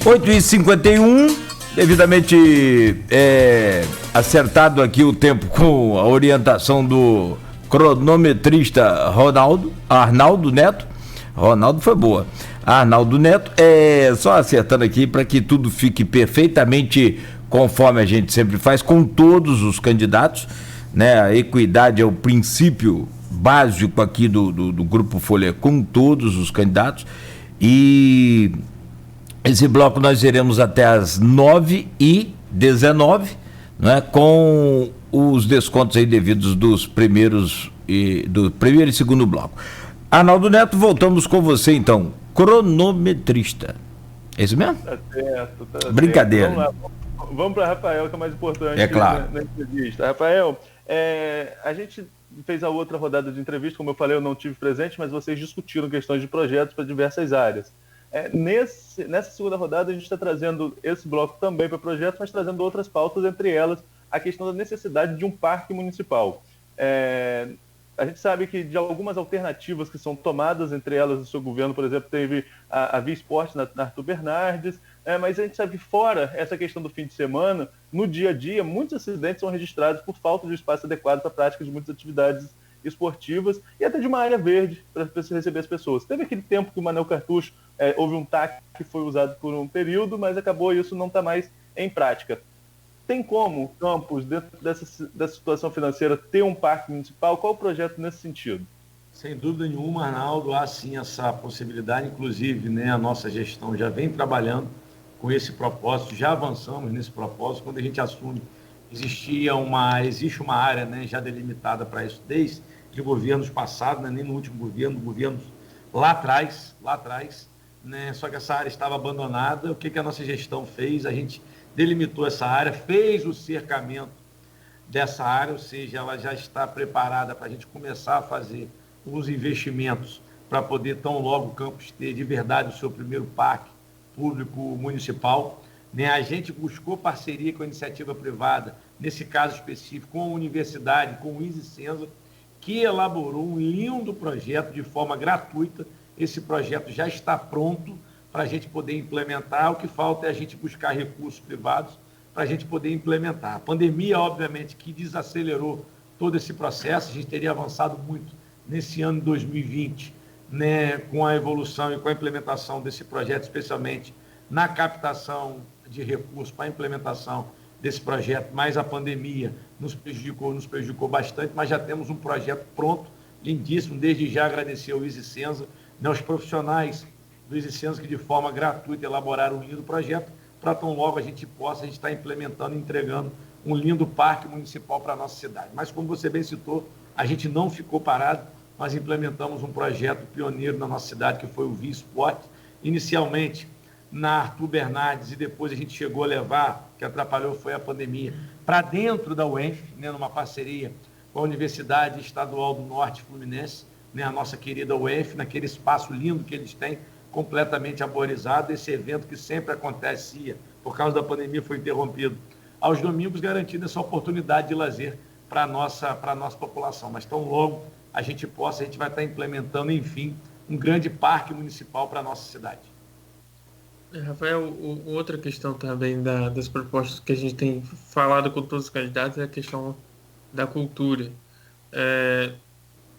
8h51, devidamente acertado aqui o tempo com a orientação do cronometrista Arnaldo Neto. Ronaldo foi boa. Arnaldo Neto, só acertando aqui para que tudo fique perfeitamente conforme a gente sempre faz com todos os candidatos, né? A equidade é o princípio básico aqui do Grupo Folha com todos os candidatos, e esse bloco nós iremos até às 9h19, né, com os descontos aí devidos do primeiro e segundo bloco. Arnaldo Neto, voltamos com você então, cronometrista. É isso mesmo? Tá certo, tá brincadeira. Certo. Vamos para Rafael, que é mais importante, é claro, na entrevista. Rafael, a gente fez a outra rodada de entrevista, como eu falei, eu não tive presente, mas vocês discutiram questões de projetos para diversas áreas. Nessa segunda rodada, a gente está trazendo esse bloco também para projetos, mas trazendo outras pautas, entre elas a questão da necessidade de um parque municipal. A gente sabe que de algumas alternativas que são tomadas, entre elas o seu governo, por exemplo, teve a Via Esporte na Arthur Bernardes, mas a gente sabe que fora essa questão do fim de semana, no dia a dia, muitos acidentes são registrados por falta de espaço adequado para a prática de muitas atividades esportivas e até de uma área verde para receber as pessoas. Teve aquele tempo que o Manel Cartucho, houve um TAC que foi usado por um período, mas acabou isso não está mais em prática. Tem como Campos, dentro dessa situação financeira, ter um parque municipal? Qual o projeto nesse sentido? Sem dúvida nenhuma, Arnaldo, há sim essa possibilidade. Inclusive, né, a nossa gestão já vem trabalhando com esse propósito, já avançamos nesse propósito. Quando a gente assume, existe uma área, né, já delimitada para isso, desde governos passados, né, nem no último governos lá atrás, né, só que essa área estava abandonada. O que a nossa gestão fez? A gente delimitou essa área, fez o cercamento dessa área, ou seja, ela já está preparada para a gente começar a fazer os investimentos para poder, tão logo o Campos ter de verdade o seu primeiro parque público municipal. Né? A gente buscou parceria com a iniciativa privada, nesse caso específico, com a universidade, com o Easy Senza, que elaborou um lindo projeto de forma gratuita. Esse projeto já está pronto para a gente poder implementar. O que falta é a gente buscar recursos privados para a gente poder implementar. A pandemia, obviamente, que desacelerou todo esse processo. A gente teria avançado muito nesse ano de 2020, né, com a evolução e com a implementação desse projeto, especialmente na captação de recursos para a implementação desse projeto, mas a pandemia nos prejudicou bastante, mas já temos um projeto pronto, lindíssimo. Desde já agradecer ao Easy Senza, né, os profissionais do Easy Senza que de forma gratuita elaboraram um lindo projeto, para tão logo a gente está implementando e entregando um lindo parque municipal para a nossa cidade. Mas como você bem citou, a gente não ficou parado, nós implementamos um projeto pioneiro na nossa cidade, que foi o Via Esporte, inicialmente na Arthur Bernardes, e depois a gente chegou a levar, que atrapalhou foi a pandemia, para dentro da UENF, né, numa parceria com a Universidade Estadual do Norte Fluminense, né, a nossa querida UENF, naquele espaço lindo que eles têm, completamente arborizado. Esse evento que sempre acontecia, por causa da pandemia, foi interrompido aos domingos, garantindo essa oportunidade de lazer para a nossa população. Mas tão logo a gente vai estar implementando, enfim, um grande parque municipal para a nossa cidade. Rafael, outra questão também das propostas que a gente tem falado com todos os candidatos é a questão da cultura.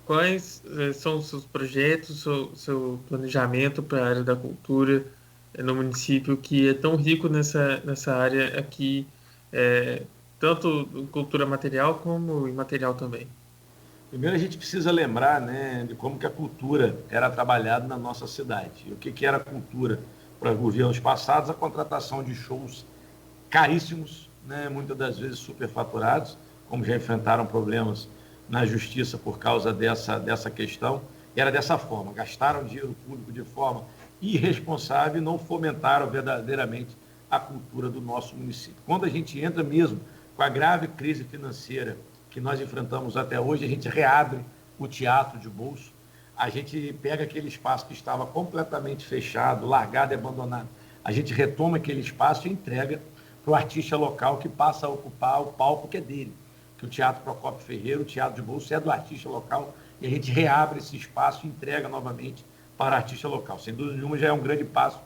Quais são os seus projetos, seu planejamento para a área da cultura no município, que é tão rico nessa área aqui, tanto cultura material como imaterial também? Primeiro a gente precisa lembrar, né, de como que a cultura era trabalhada na nossa cidade. E o que era a cultura para governos passados? A contratação de shows caríssimos, né, muitas das vezes superfaturados, como já enfrentaram problemas na justiça por causa dessa questão. Era dessa forma, gastaram dinheiro público de forma irresponsável e não fomentaram verdadeiramente a cultura do nosso município. Quando a gente entra mesmo com a grave crise financeira que nós enfrentamos até hoje, a gente reabre o Teatro de Bolso, a gente pega aquele espaço que estava completamente fechado, largado e abandonado, a gente retoma aquele espaço e entrega para o artista local, que passa a ocupar o palco que é dele, que o Teatro Procópio Ferreira, o Teatro de Bolso, é do artista local, e a gente reabre esse espaço e entrega novamente para o artista local. Sem dúvida nenhuma, já é um grande passo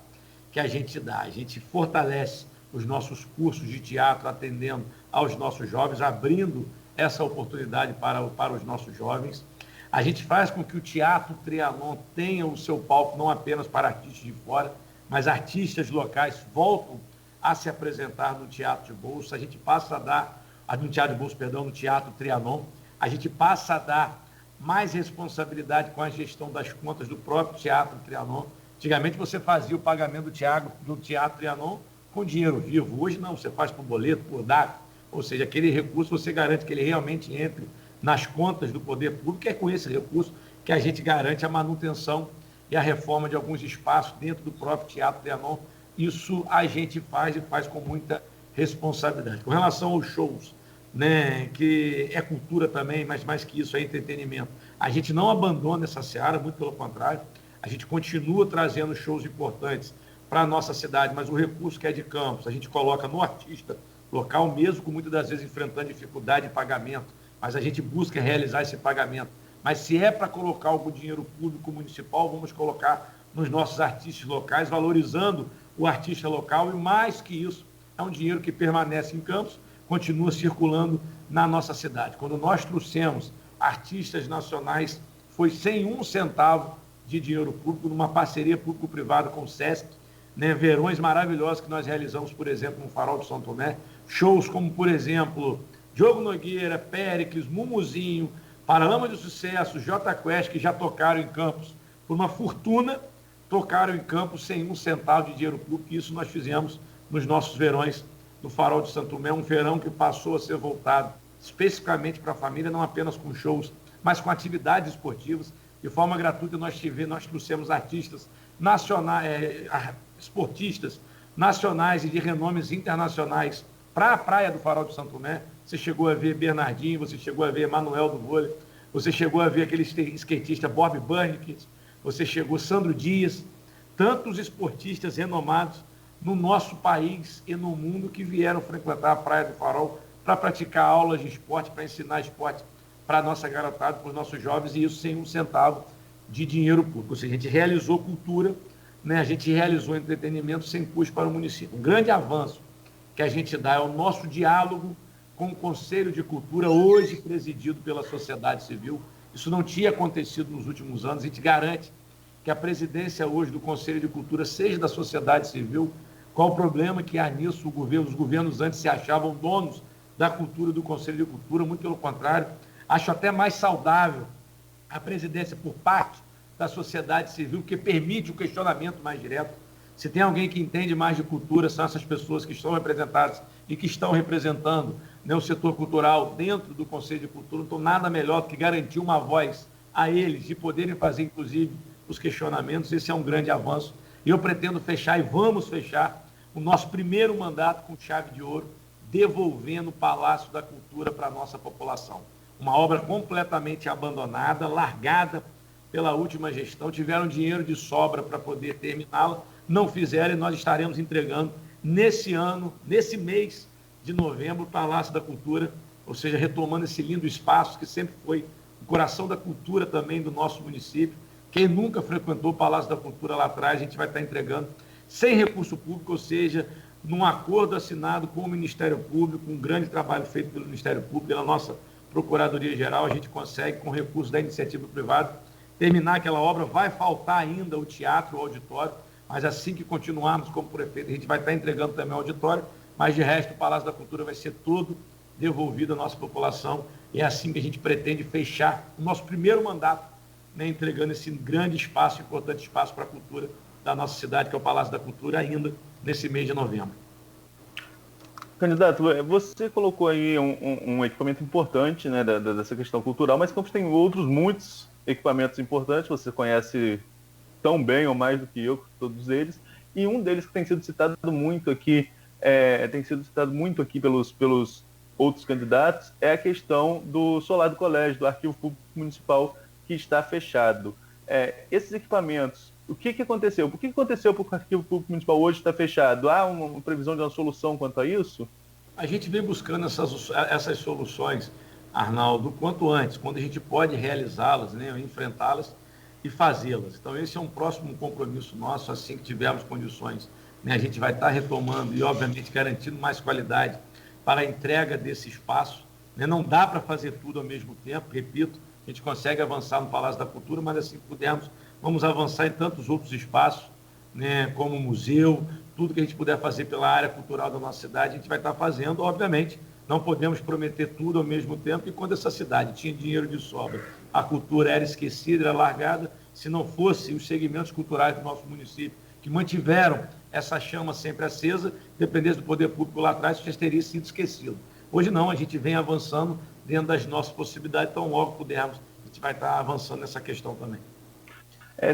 que a gente dá. A gente fortalece os nossos cursos de teatro, atendendo aos nossos jovens, abrindo essa oportunidade para os nossos jovens. A gente faz com que o Teatro Trianon tenha o seu palco não apenas para artistas de fora, mas artistas locais voltam a se apresentar no Teatro de Bolso. A gente passa a dar, no Teatro de Bolso, perdão, no Teatro Trianon, a gente passa a dar mais responsabilidade com a gestão das contas do próprio Teatro Trianon. Antigamente você fazia o pagamento do Teatro Trianon com dinheiro vivo. Hoje não, você faz por boleto, por DAC, ou seja, aquele recurso você garante que ele realmente entre nas contas do poder público, é com esse recurso que a gente garante a manutenção e a reforma de alguns espaços dentro do próprio Teatro Trianon. Isso a gente faz e faz com muita responsabilidade. Com relação aos shows, né, que é cultura também, mas mais que isso é entretenimento, a gente não abandona essa seara, muito pelo contrário, a gente continua trazendo shows importantes para a nossa cidade, mas o recurso que é de Campos, a gente coloca no artista local, mesmo com muitas das vezes enfrentando dificuldade de pagamento, mas a gente busca realizar esse pagamento. Mas se é para colocar algum dinheiro público municipal, vamos colocar nos nossos artistas locais, valorizando o artista local, e mais que isso, é um dinheiro que permanece em Campos, continua circulando na nossa cidade. Quando nós trouxemos artistas nacionais, foi sem um centavo de dinheiro público, numa parceria público-privada com o SESC, né? Verões maravilhosos que nós realizamos, por exemplo, no Farol de São Tomé, shows como, por exemplo, Diogo Nogueira, Péricles, Mumuzinho, Paralamas de Sucesso, J Quest, que já tocaram em Campos por uma fortuna, tocaram em Campos sem um centavo de dinheiro público, e isso nós fizemos nos nossos verões do Farol de Santo Tomé, um verão que passou a ser voltado especificamente para a família, não apenas com shows, mas com atividades esportivas. De forma gratuita, nós trouxemos artistas nacionais, esportistas nacionais e de renomes internacionais para a praia do Farol de Santo Tomé. Você chegou a ver Bernardinho, você chegou a ver Manuel do vôlei, você chegou a ver aquele skatista Bob Burnick, você chegou Sandro Dias, tantos esportistas renomados no nosso país e no mundo que vieram frequentar a Praia do Farol para praticar aulas de esporte, para ensinar esporte para a nossa garotada, para os nossos jovens, e isso sem um centavo de dinheiro público. Ou seja, a gente realizou cultura, né? A gente realizou entretenimento sem custo para o município. Um grande avanço que a gente dá é o nosso diálogo com o Conselho de Cultura, hoje presidido pela sociedade civil. Isso não tinha acontecido nos últimos anos. A gente garante que a presidência hoje do Conselho de Cultura seja da sociedade civil. Qual o problema que há nisso? Os governos antes se achavam donos da cultura, do Conselho de Cultura, muito pelo contrário. Acho até mais saudável a presidência por parte da sociedade civil, que permite o questionamento mais direto. Se tem alguém que entende mais de cultura, são essas pessoas que estão representadas e que estão representando, né, o setor cultural dentro do Conselho de Cultura. Então, nada melhor do que garantir uma voz a eles, de poderem fazer, inclusive, os questionamentos. Esse é um grande avanço. E eu pretendo fechar, e vamos fechar, o nosso primeiro mandato com chave de ouro, devolvendo o Palácio da Cultura para a nossa população. Uma obra completamente abandonada, largada pela última gestão, tiveram dinheiro de sobra para poder terminá-la, não fizeram, e nós estaremos entregando nesse ano, nesse mês de novembro, o Palácio da Cultura, ou seja, retomando esse lindo espaço que sempre foi o coração da cultura também do nosso município. Quem nunca frequentou o Palácio da Cultura lá atrás, a gente vai estar entregando sem recurso público, ou seja, num acordo assinado com o Ministério Público, um grande trabalho feito pelo Ministério Público, pela nossa Procuradoria-Geral, a gente consegue, com recurso da iniciativa privada, terminar aquela obra. Vai faltar ainda o teatro, o auditório, mas assim que continuarmos como prefeito, a gente vai estar entregando também o auditório, mas de resto o Palácio da Cultura vai ser todo devolvido à nossa população, e é assim que a gente pretende fechar o nosso primeiro mandato, né, entregando esse grande espaço, importante espaço para a cultura da nossa cidade, que é o Palácio da Cultura, ainda nesse mês de novembro. Candidato, você colocou aí um equipamento importante, né, dessa questão cultural, mas Campos tem outros muitos equipamentos importantes, você conhece tão bem ou mais do que eu, todos eles, e um deles que tem sido citado muito aqui, pelos outros candidatos, é a questão do solar do colégio, do Arquivo Público Municipal, que está fechado. Esses equipamentos, o que aconteceu? Por que aconteceu para o Arquivo Público Municipal hoje estar fechado? Há uma previsão de uma solução quanto a isso? A gente vem buscando essas soluções, Arnaldo, quanto antes, quando a gente pode realizá-las, né, enfrentá-las. e fazê-las. Então, esse é um próximo compromisso nosso, assim que tivermos condições, né? A gente vai estar retomando e, obviamente, garantindo mais qualidade para a entrega desse espaço, né? Não dá para fazer tudo ao mesmo tempo, repito, a gente consegue avançar no Palácio da Cultura, mas assim que pudermos, vamos avançar em tantos outros espaços, né? Como museu, tudo que a gente puder fazer pela área cultural da nossa cidade, a gente vai estar fazendo, obviamente. Não podemos prometer tudo ao mesmo tempo, e quando essa cidade tinha dinheiro de sobra, a cultura era esquecida, era largada, se não fosse os segmentos culturais do nosso município, que mantiveram essa chama sempre acesa, dependesse do poder público lá atrás, isso já teria sido esquecido. Hoje não, a gente vem avançando dentro das nossas possibilidades, então logo pudermos, a gente vai estar avançando nessa questão também.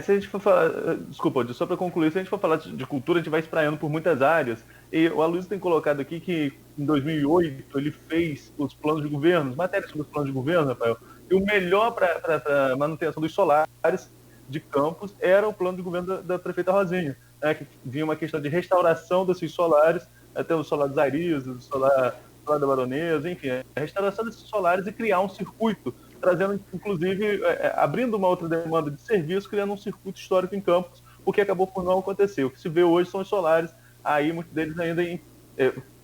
Se a gente for falar, desculpa, só para concluir, se a gente for falar de cultura, a gente vai espraiando por muitas áreas. E o Aloysio tem colocado aqui que em 2008 ele fez os planos de governo, matérias sobre os planos de governo, Rafael, e o melhor para a manutenção dos solares de Campos era o plano de governo da prefeita Rosinha, né, que vinha uma questão de restauração desses solares, até o solar dos Arizes, o solar da Baronesa, enfim, a restauração desses solares e criar um circuito, trazendo, inclusive, abrindo uma outra demanda de serviço, criando um circuito histórico em Campos, o que acabou por não acontecer. O que se vê hoje são os solares, aí muitos deles ainda,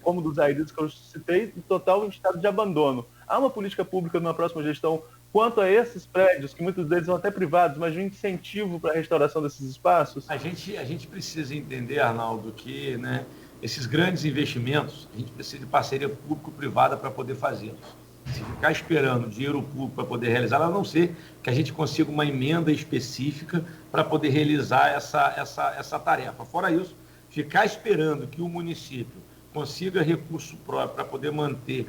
como dos Aires que eu citei, em total estado de abandono. Há uma política pública numa próxima gestão quanto a esses prédios, que muitos deles são até privados, mas de um incentivo para a restauração desses espaços? A gente precisa entender, Arnaldo, que, né, esses grandes investimentos, a gente precisa de parceria público-privada para poder fazê-los. Se ficar esperando dinheiro público para poder realizar, a não ser que a gente consiga uma emenda específica para poder realizar essa tarefa. Fora isso, ficar esperando que o município consiga recurso próprio para poder manter,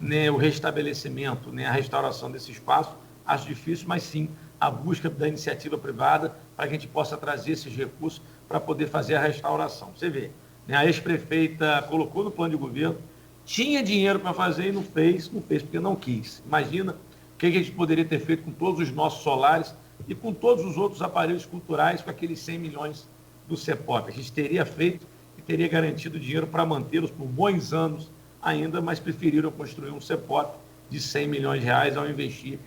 né, o restabelecimento, né, a restauração desse espaço, acho difícil, mas sim a busca da iniciativa privada para que a gente possa trazer esses recursos para poder fazer a restauração. Você vê, né, a ex-prefeita colocou no plano de governo, tinha dinheiro para fazer e não fez porque não quis. Imagina o que a gente poderia ter feito com todos os nossos solares e com todos os outros aparelhos culturais, com aqueles 100 milhões do CEPOP. A gente teria feito e teria garantido dinheiro para mantê-los por bons anos ainda, mas preferiram construir um CEPOP de 100 milhões de reais ao invés de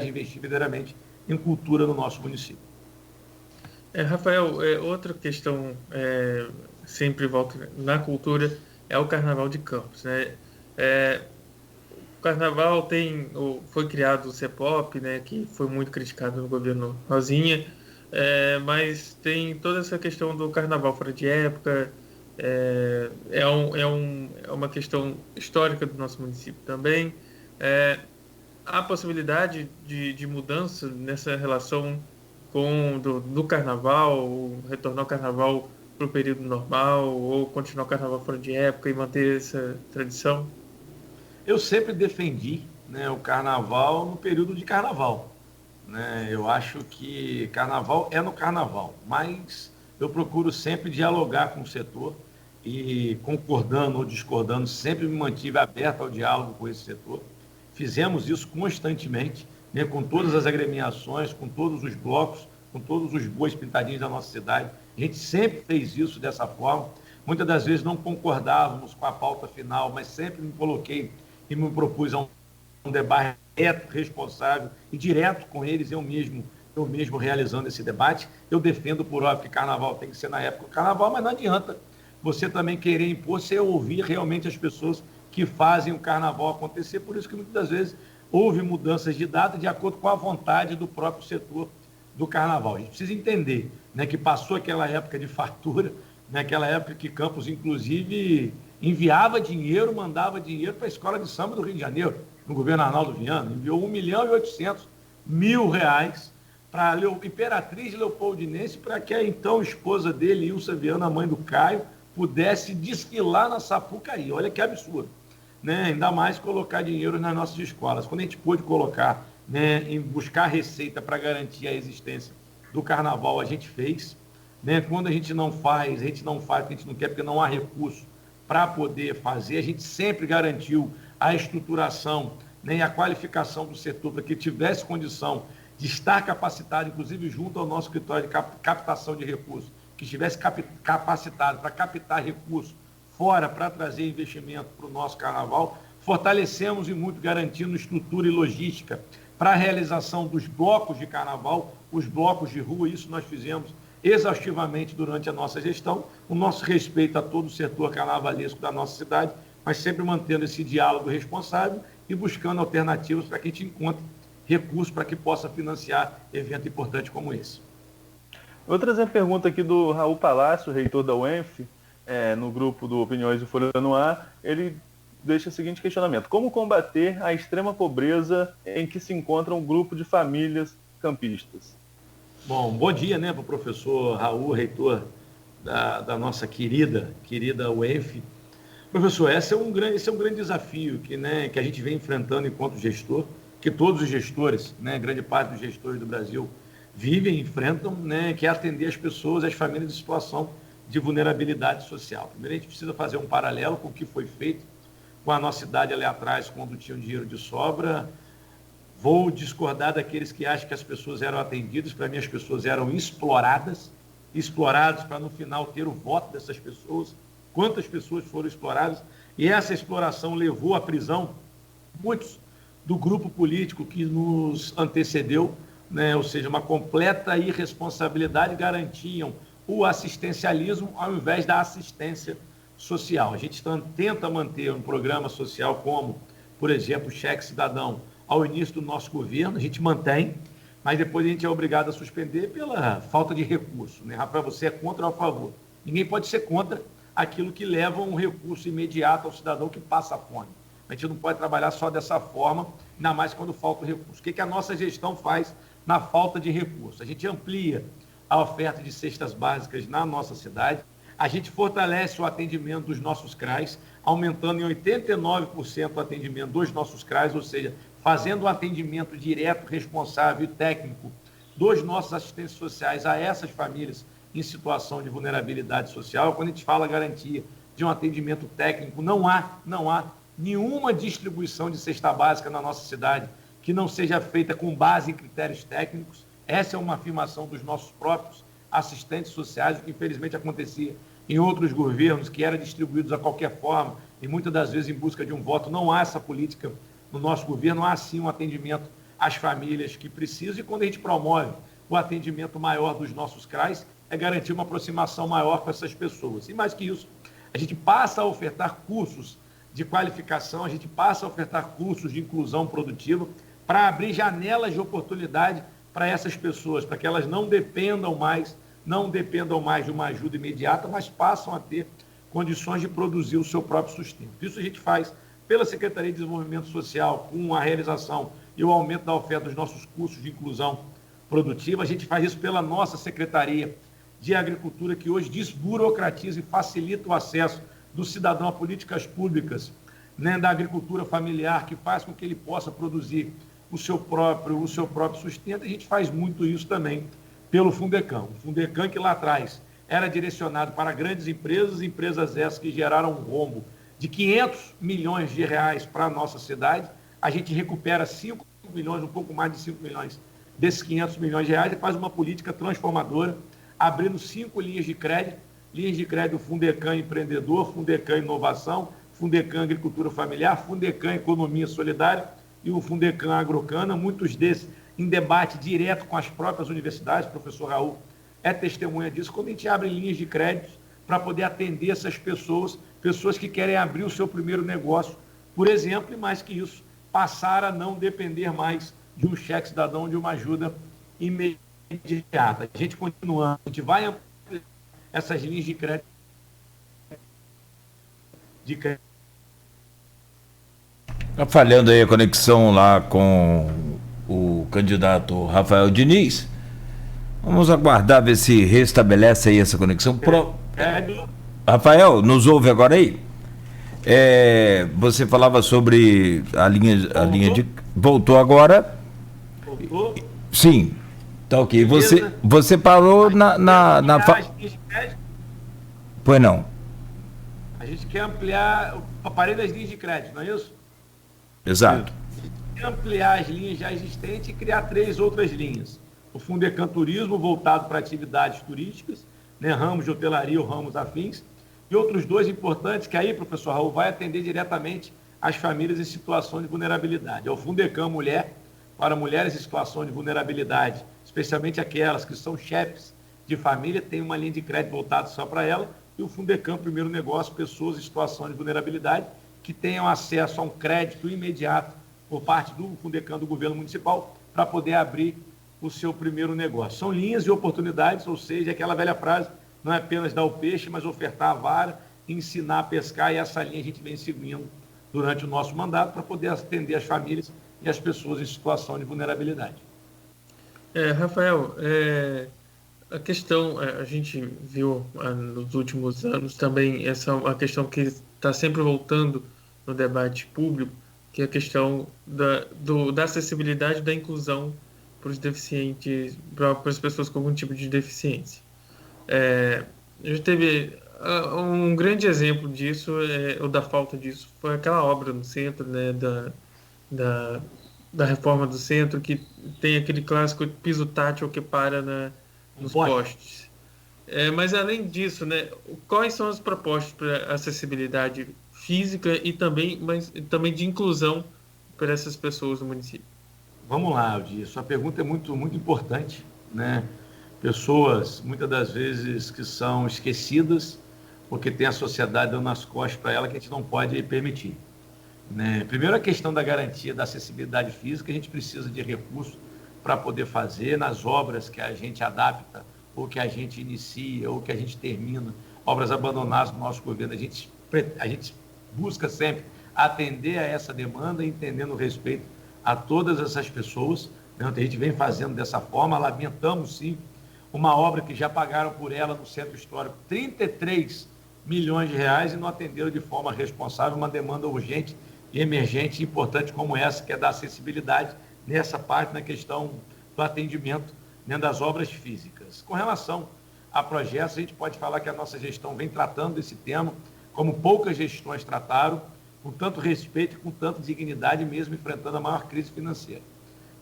investir verdadeiramente em cultura no nosso município. Rafael, outra questão sempre volta na cultura é o Carnaval de Campos, né? O Carnaval foi criado o CEPOP, né, que foi muito criticado no governo Rosinha, mas tem toda essa questão do Carnaval fora de época, é uma questão histórica do nosso município também. Há possibilidade de mudança nessa relação do Carnaval, retornar ao Carnaval para o período normal, ou continuar o Carnaval fora de época e manter essa tradição? Eu sempre defendi, né, o Carnaval no período de Carnaval, né? Eu acho que Carnaval é no Carnaval, mas eu procuro sempre dialogar com o setor e, concordando ou discordando, sempre me mantive aberto ao diálogo com esse setor. Fizemos isso constantemente, né, com todas as agremiações, com todos os blocos, com todos os bois pintadinhos da nossa cidade. A gente sempre fez isso dessa forma. Muitas das vezes não concordávamos com a pauta final, mas sempre me coloquei e me propus a um debate reto, responsável e direto com eles, eu mesmo realizando esse debate. Eu defendo, por óbvio, que Carnaval tem que ser na época do Carnaval, mas não adianta você também querer impor sem ouvir realmente as pessoas que fazem o Carnaval acontecer. Por isso que muitas das vezes houve mudanças de data de acordo com a vontade do próprio setor do Carnaval. A gente precisa entender, né, que passou aquela época de fartura, naquela época que Campos, inclusive, enviava dinheiro, mandava dinheiro para a Escola de Samba do Rio de Janeiro, no governo Arnaldo Viana, enviou R$1.800.000 para a Imperatriz Leopoldinense, para que a então esposa dele, Ilsa Viana, a mãe do Caio, pudesse desfilar na Sapucaí. Olha que absurdo, né? Ainda mais colocar dinheiro nas nossas escolas. Quando a gente pôde colocar, né, em buscar receita para garantir a existência do Carnaval, a gente fez, né? Quando a gente não faz, porque a gente não quer, porque não há recurso para poder fazer. A gente sempre garantiu a estruturação, né, e a qualificação do setor para que tivesse condição de estar capacitado, inclusive junto ao nosso escritório de captação de recursos, que estivesse capacitado para captar recursos fora para trazer investimento para o nosso Carnaval. Fortalecemos e muito garantindo estrutura e logística para a realização dos blocos de Carnaval os blocos de rua, isso nós fizemos exaustivamente durante a nossa gestão, o nosso respeito a todo o setor carnavalesco da nossa cidade, mas sempre mantendo esse diálogo responsável e buscando alternativas para que a gente encontre recursos para que possa financiar evento importante como esse. Vou trazer a pergunta aqui do Raul Palácio, reitor da UENF, no grupo do Opiniões do Folha no Ar. Ele deixa o seguinte questionamento: como combater a extrema pobreza em que se encontra um grupo de famílias campistas? Bom dia, né, para o professor Raul, reitor da nossa querida UENF. Professor, esse é um grande desafio que a gente vem enfrentando enquanto gestor, que todos os gestores, né, grande parte dos gestores do Brasil vivem e enfrentam, né, que é atender as pessoas, as famílias em situação de vulnerabilidade social. Primeiro, a gente precisa fazer um paralelo com o que foi feito com a nossa cidade ali atrás, quando tinha um dinheiro de sobra. Vou discordar daqueles que acham que as pessoas eram atendidas. Para mim, as pessoas eram exploradas para no final ter o voto dessas pessoas. Quantas pessoas foram exploradas? E essa exploração levou à prisão muitos do grupo político que nos antecedeu, né? Ou seja, uma completa irresponsabilidade, garantiam o assistencialismo ao invés da assistência social. A gente tenta manter um programa social como, por exemplo, o Cheque Cidadão ao início do nosso governo, a gente mantém, mas depois a gente é obrigado a suspender pela falta de recurso, né? Rafael, você é contra ou a favor? Ninguém pode ser contra aquilo que leva um recurso imediato ao cidadão que passa fome. A gente não pode trabalhar só dessa forma, ainda mais quando falta o recurso. O que a nossa gestão faz na falta de recurso? A gente amplia a oferta de cestas básicas na nossa cidade, a gente fortalece o atendimento dos nossos CRAs, aumentando em 89% o atendimento dos nossos CRAs, ou seja, fazendo o atendimento direto, responsável e técnico dos nossos assistentes sociais a essas famílias em situação de vulnerabilidade social. Quando a gente fala garantia de um atendimento técnico, não há nenhuma distribuição de cesta básica na nossa cidade que não seja feita com base em critérios técnicos. Essa é uma afirmação dos nossos próprios assistentes sociais, o que infelizmente acontecia em outros governos, que eram distribuídos a qualquer forma, e muitas das vezes em busca de um voto. Não há essa política no nosso governo, há sim um atendimento às famílias que precisam, e quando a gente promove o atendimento maior dos nossos CRAs, é garantir uma aproximação maior com essas pessoas. E mais que isso, a gente passa a ofertar cursos de qualificação, a gente passa a ofertar cursos de inclusão produtiva para abrir janelas de oportunidade para essas pessoas, para que elas não dependam mais de uma ajuda imediata, mas passam a ter condições de produzir o seu próprio sustento. Isso a gente faz pela Secretaria de Desenvolvimento Social, com a realização e o aumento da oferta dos nossos cursos de inclusão produtiva. A gente faz isso pela nossa Secretaria de Agricultura, que hoje desburocratiza e facilita o acesso do cidadão a políticas públicas, né, da agricultura familiar, que faz com que ele possa produzir o seu próprio sustento. A gente faz muito isso também pelo Fundecam. O Fundecam, que lá atrás era direcionado para grandes empresas essas que geraram um rombo de 500 milhões de reais para a nossa cidade. A gente recupera 5 milhões, um pouco mais de 5 milhões desses 500 milhões de reais, e faz uma política transformadora, abrindo 5 linhas de crédito Fundecam Empreendedor, Fundecam Inovação, Fundecam Agricultura Familiar, Fundecam Economia Solidária e o Fundecam Agrocana, muitos desses em debate direto com as próprias universidades. O professor Raul é testemunha disso, quando a gente abre linhas de crédito para poder atender essas pessoas que querem abrir o seu primeiro negócio, por exemplo, e mais que isso, passar a não depender mais de um cheque cidadão, de uma ajuda imediata. A gente continua, a gente vai ampliar essas linhas de crédito. Está falhando aí a conexão lá com o candidato Rafael Diniz. Vamos aguardar ver se restabelece aí essa conexão. Rafael, nos ouve agora aí? Você falava sobre a linha de... Voltou agora? Voltou? Sim. Tá ok. Você parou na... Pois não. A gente quer ampliar o aparelho das linhas de crédito, não é isso? Exato. A gente quer ampliar as linhas já existentes e criar 3 outras linhas. O Fundecam Turismo, voltado para atividades turísticas, né, ramos de hotelaria ou ramos afins, e outros 2 importantes, que aí, professor Raul, vai atender diretamente as famílias em situação de vulnerabilidade. É o Fundecam Mulher, para mulheres em situação de vulnerabilidade, especialmente aquelas que são chefes de família, tem uma linha de crédito voltada só para ela, e o Fundecam Primeiro Negócio, pessoas em situação de vulnerabilidade, que tenham acesso a um crédito imediato por parte do Fundecam do governo municipal, para poder abrir o seu primeiro negócio. São linhas de oportunidades, ou seja, aquela velha frase, não é apenas dar o peixe, mas ofertar a vara, ensinar a pescar, e essa linha a gente vem seguindo durante o nosso mandato para poder atender as famílias e as pessoas em situação de vulnerabilidade. Rafael, a questão, a gente viu nos últimos anos também essa uma questão que está sempre voltando no debate público, que é a questão da acessibilidade, da inclusão para os deficientes, para as pessoas com algum tipo de deficiência. A gente teve um grande exemplo disso, ou da falta disso, foi aquela obra no centro, né, da reforma do centro, que tem aquele clássico piso tátil que para nos postes. Mas além disso, né, quais são as propostas para acessibilidade física e também de inclusão para essas pessoas no município? Vamos lá, Aldir, sua pergunta é muito, muito importante, né? Pessoas, muitas das vezes, que são esquecidas, porque tem a sociedade dando as costas para ela, que a gente não pode permitir, né? Primeiro, a questão da garantia da acessibilidade física, a gente precisa de recursos para poder fazer nas obras que a gente adapta, ou que a gente inicia, ou que a gente termina, obras abandonadas no nosso governo. A gente busca sempre atender a essa demanda, entendendo o respeito a todas essas pessoas, né? A gente vem fazendo dessa forma. Lamentamos, sim, uma obra que já pagaram por ela no Centro Histórico 33 milhões de reais e não atenderam de forma responsável uma demanda urgente e emergente e importante como essa, que é da acessibilidade nessa parte, na questão do atendimento dentro das obras físicas. Com relação a projetos, a gente pode falar que a nossa gestão vem tratando desse tema como poucas gestões trataram, com tanto respeito e com tanta dignidade, mesmo enfrentando a maior crise financeira.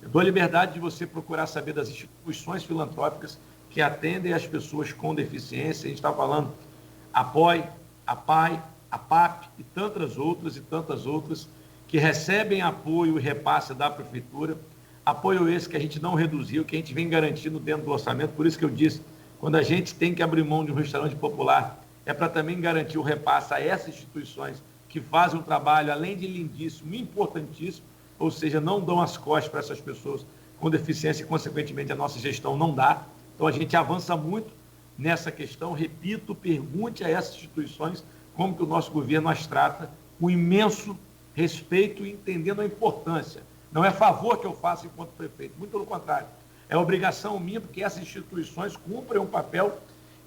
Eu dou a liberdade de você procurar saber das instituições filantrópicas que atendem as pessoas com deficiência. A gente está falando APOI, APAI, APAP e tantas outras que recebem apoio e repasse da prefeitura. Apoio esse que a gente não reduziu, que a gente vem garantindo dentro do orçamento. Por isso que eu disse, quando a gente tem que abrir mão de um restaurante popular, é para também garantir o repasse a essas instituições que fazem um trabalho, além de lindíssimo, importantíssimo, ou seja, não dão as costas para essas pessoas com deficiência e, consequentemente, a nossa gestão não dá. Então, a gente avança muito nessa questão. Repito, pergunte a essas instituições como que o nosso governo as trata, com imenso respeito e entendendo a importância. Não é favor que eu faço enquanto prefeito, muito pelo contrário. É obrigação minha, porque essas instituições cumprem um papel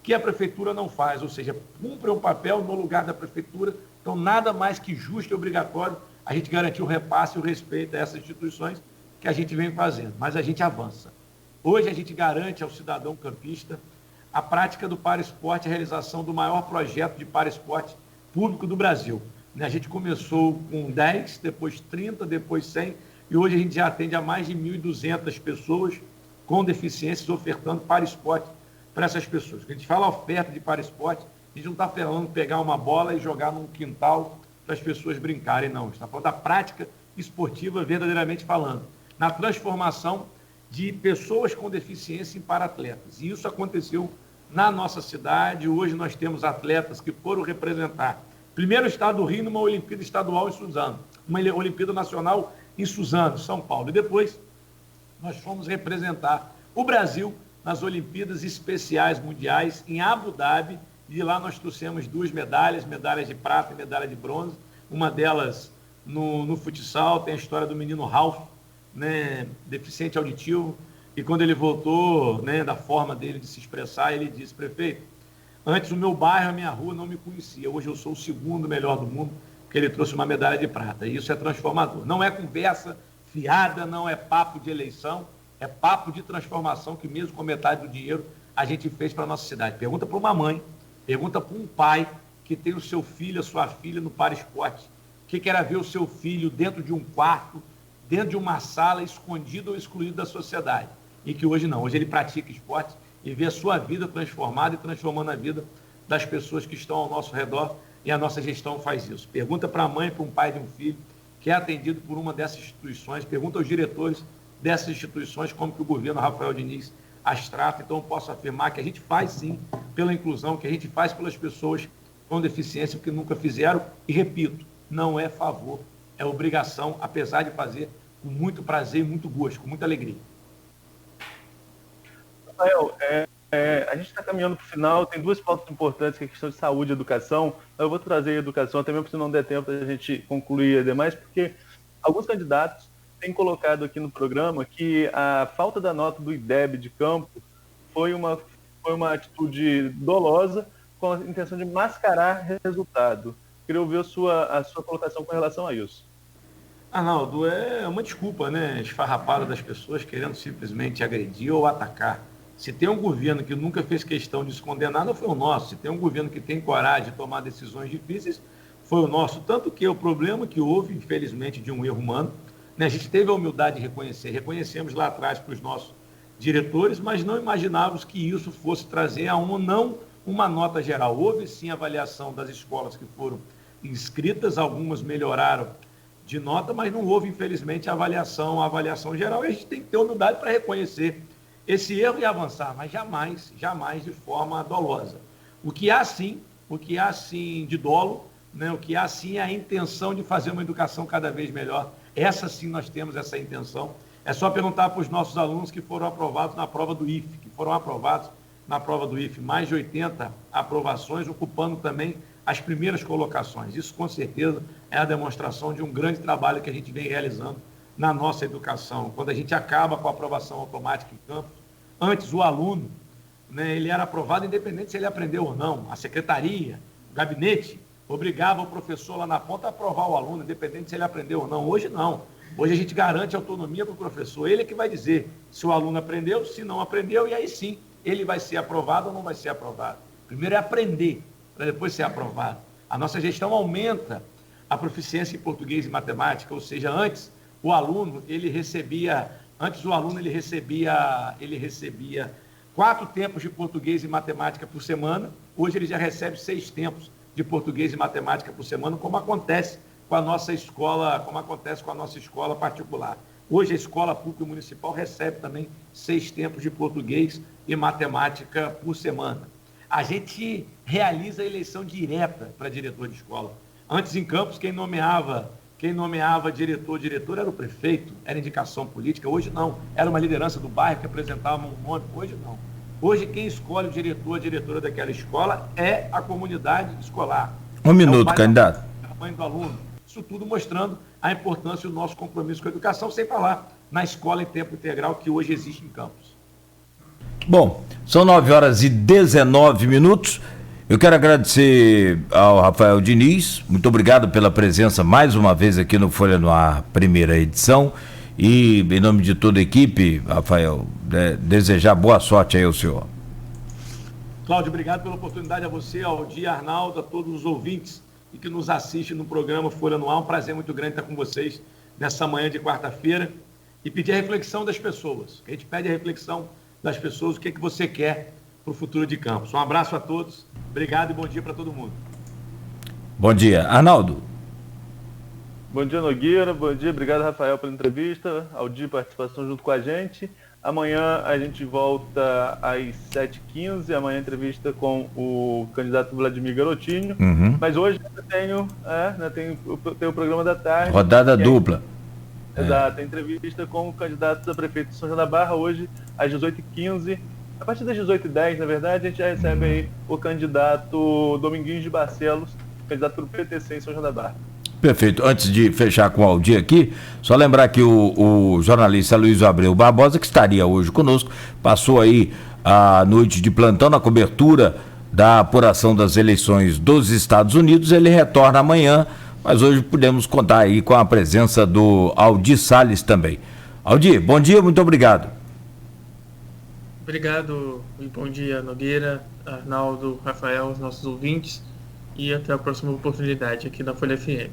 que a prefeitura não faz, ou seja, cumprem um papel no lugar da prefeitura. Então, nada mais que justo e obrigatório a gente garantir o repasse e o respeito a essas instituições que a gente vem fazendo. Mas a gente avança. Hoje a gente garante ao cidadão campista a prática do paraesporte, a realização do maior projeto de paraesporte público do Brasil. A gente começou com 10, depois 30, depois 100, e hoje a gente já atende a mais de 1.200 pessoas com deficiências, ofertando paraesporte para essas pessoas. Quando a gente fala oferta de paraesporte, a gente não está falando pegar uma bola e jogar num quintal para as pessoas brincarem, não. A gente está falando da prática esportiva, verdadeiramente falando, na transformação de pessoas com deficiência em para-atletas. E isso aconteceu na nossa cidade. Hoje nós temos atletas que foram representar primeiro o estado do Rio numa Olimpíada Estadual em Suzano, uma Olimpíada Nacional em Suzano, São Paulo. E depois nós fomos representar o Brasil nas Olimpíadas Especiais Mundiais em Abu Dhabi, e lá nós trouxemos 2 medalhas de prata e medalha de bronze, uma delas no futsal. Tem a história do menino Ralph, né, deficiente auditivo, e quando ele voltou, né, da forma dele de se expressar, ele disse: prefeito, antes o meu bairro, a minha rua não me conhecia, hoje eu sou o 2º melhor do mundo, porque ele trouxe uma medalha de prata, e isso é transformador. Não é conversa fiada, não é papo de eleição, é papo de transformação que mesmo com metade do dinheiro a gente fez para a nossa cidade. Pergunta para uma mãe, pergunta para um pai que tem o seu filho, a sua filha no paraesporte, que era ver o seu filho dentro de um quarto, dentro de uma sala, escondido ou excluído da sociedade. E que hoje não, hoje ele pratica esporte e vê a sua vida transformada e transformando a vida das pessoas que estão ao nosso redor, e a nossa gestão faz isso. Pergunta para a mãe, para um pai de um filho que é atendido por uma dessas instituições, pergunta aos diretores dessas instituições, como que o governo Rafael Diniz as trata. Então, eu posso afirmar que a gente faz, sim, pela inclusão, que a gente faz pelas pessoas com deficiência, que nunca fizeram, e repito, não é favor, é obrigação, apesar de fazer com muito prazer e muito gosto, com muita alegria. Rafael, a gente está caminhando para o final, tem duas pautas importantes, que é a questão de saúde e educação. Eu vou trazer a educação, até mesmo se não der tempo da gente concluir demais, porque alguns candidatos têm colocado aqui no programa que a falta da nota do IDEB de campo foi uma atitude dolosa com a intenção de mascarar resultado. Queria ouvir a sua colocação com relação a isso. Arnaldo, é uma desculpa, né? Esfarrapada das pessoas querendo simplesmente agredir ou atacar. Se tem um governo que nunca fez questão de se condenar, não foi o nosso. Se tem um governo que tem coragem de tomar decisões difíceis, foi o nosso. Tanto que o problema que houve, infelizmente, de um erro humano, né? A gente teve a humildade de reconhecer. Reconhecemos lá atrás para os nossos diretores, mas não imaginávamos que isso fosse trazer uma nota geral. Houve sim avaliação das escolas que foram inscritas, algumas melhoraram de nota, mas não houve, infelizmente, a avaliação geral. E a gente tem que ter humildade para reconhecer esse erro e avançar, mas jamais de forma dolosa. O que há sim de dolo, né? O que há sim é a intenção de fazer uma educação cada vez melhor. Essa sim nós temos essa intenção. É só perguntar para os nossos alunos que foram aprovados na prova do IFE, mais de 80 aprovações, ocupando também as primeiras colocações. Isso, com certeza, é a demonstração de um grande trabalho que a gente vem realizando na nossa educação. Quando a gente acaba com a aprovação automática em campus, antes o aluno, né, ele era aprovado independente se ele aprendeu ou não. A secretaria, o gabinete, obrigava o professor lá na ponta a aprovar o aluno, independente se ele aprendeu ou não. Hoje não. Hoje a gente garante autonomia para o professor. Ele é que vai dizer se o aluno aprendeu, se não aprendeu, e aí sim ele vai ser aprovado ou não vai ser aprovado. Primeiro é aprender, para depois ser aprovado. A nossa gestão aumenta a proficiência em português e matemática, ou seja, antes o aluno recebia 4 tempos de português e matemática por semana, hoje ele já recebe 6 tempos de português e matemática por semana, como acontece com a nossa escola particular. Hoje a escola pública municipal recebe também 6 tempos de português e matemática por semana. A gente realiza a eleição direta para diretor de escola. Antes, em Campos, quem nomeava diretor era o prefeito, era indicação política. Hoje não, era uma liderança do bairro que apresentava um nome. Hoje não. Hoje quem escolhe o diretor, a diretora daquela escola é a comunidade escolar. Um minuto, candidato. A mãe do aluno. Isso tudo mostrando a importância do nosso compromisso com a educação, sem falar na escola em tempo integral que hoje existe em Campos. Bom, são 9h19. Eu quero agradecer ao Rafael Diniz, muito obrigado pela presença mais uma vez aqui no Folha no Ar, primeira edição, e em nome de toda a equipe, Rafael, desejar boa sorte aí ao senhor. Cláudio, obrigado pela oportunidade a você, ao Dia, Arnaldo, a todos os ouvintes e que nos assistem no programa Folha no Ar. Um prazer muito grande estar com vocês nessa manhã de quarta-feira e pedir a reflexão das pessoas. A gente pede a reflexão das pessoas, o que você quer para o futuro de Campos. Um abraço a todos, obrigado e bom dia para todo mundo. Bom dia. Arnaldo. Bom dia, Nogueira, bom dia, obrigado, Rafael, pela entrevista, Aldir, participação junto com a gente. Amanhã a gente volta às 7h15, amanhã entrevista com o candidato Vladimir Garotinho, mas hoje eu tenho o programa da tarde. Rodada dupla. Exato, a entrevista com o candidato a prefeito de São João da Barra, hoje às 18h15. A partir das 18h10, na verdade, a gente já recebe aí o candidato Dominguinhos de Barcelos, candidato pelo PTC em São João da Barra. Perfeito. Antes de fechar com o Aldir aqui, só lembrar que o jornalista Luiz Abreu Barbosa, que estaria hoje conosco, passou aí a noite de plantão na cobertura da apuração das eleições dos Estados Unidos. Ele retorna amanhã, mas hoje podemos contar aí com a presença do Aldir Salles também. Aldir, bom dia, muito obrigado. Obrigado e bom dia, Nogueira, Arnaldo, Rafael, os nossos ouvintes, e até a próxima oportunidade aqui na Folha FM.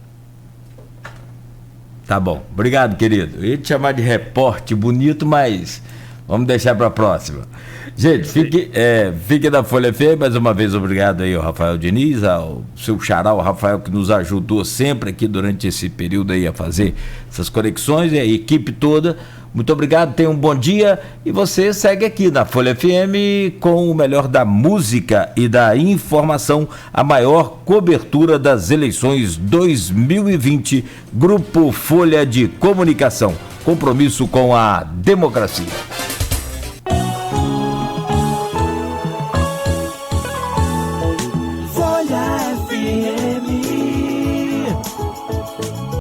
Tá bom, obrigado, querido. Eu ia te chamar de repórter bonito, mas vamos deixar para a próxima. Gente, fique na Folha FM, mais uma vez obrigado aí ao Rafael Diniz, ao seu xará, o Rafael, que nos ajudou sempre aqui durante esse período aí a fazer essas conexões, e a equipe toda. Muito obrigado, tenha um bom dia e você segue aqui na Folha FM com o melhor da música e da informação, a maior cobertura das eleições 2020, Grupo Folha de Comunicação, compromisso com a democracia. Folha FM.